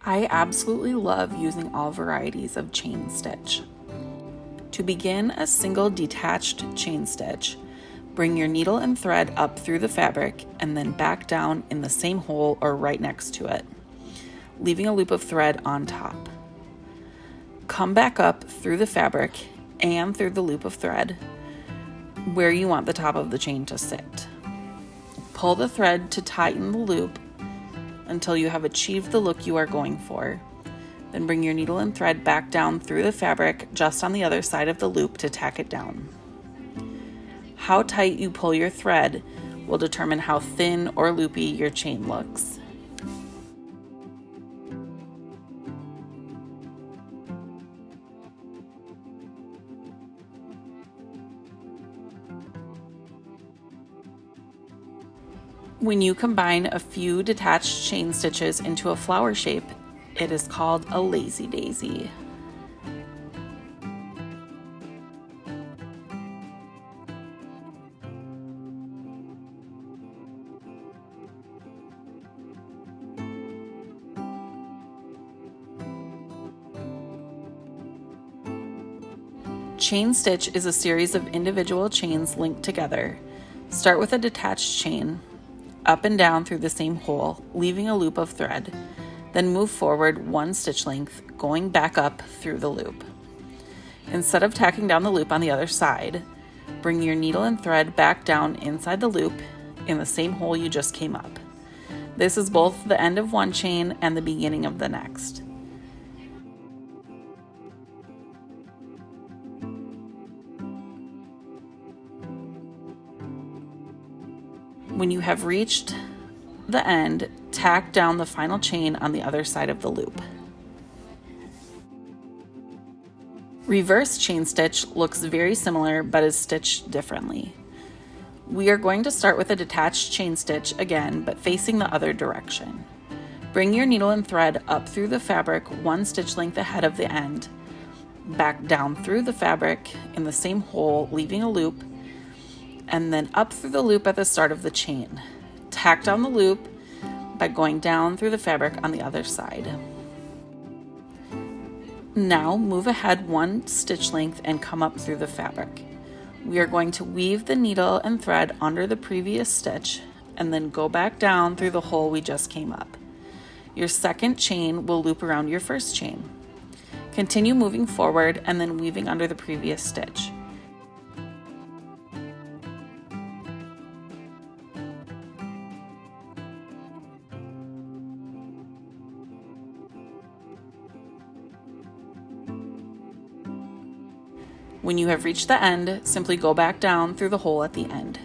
I absolutely love using all varieties of chain stitch. To begin a single detached chain stitch, bring your needle and thread up through the fabric and then back down in the same hole or right next to it, leaving a loop of thread on top. Come back up through the fabric and through the loop of thread where you want the top of the chain to sit. Pull the thread to tighten the loop until you have achieved the look you are going for. Then bring your needle and thread back down through the fabric just on the other side of the loop to tack it down. How tight you pull your thread will determine how thin or loopy your chain looks. When you combine a few detached chain stitches into a flower shape, it is called a lazy daisy. Chain stitch is a series of individual chains linked together. Start with a detached chain, up and down through the same hole, leaving a loop of thread. Then move forward one stitch length, going back up through the loop. Instead of tacking down the loop on the other side, bring your needle and thread back down inside the loop in the same hole you just came up. This is both the end of one chain and the beginning of the next. When you have reached the end, tack down the final chain on the other side of the loop. Reverse chain stitch looks very similar but is stitched differently. We are going to start with a detached chain stitch again, but facing the other direction. Bring your needle and thread up through the fabric one stitch length ahead of the end, back down through the fabric in the same hole, leaving a loop, and then up through the loop at the start of the chain. Tack down the loop by going down through the fabric on the other side. Now move ahead one stitch length and come up through the fabric. We are going to weave the needle and thread under the previous stitch and then go back down through the hole we just came up. Your second chain will loop around your first chain. Continue moving forward and then weaving under the previous stitch. When you have reached the end, simply go back down through the hole at the end.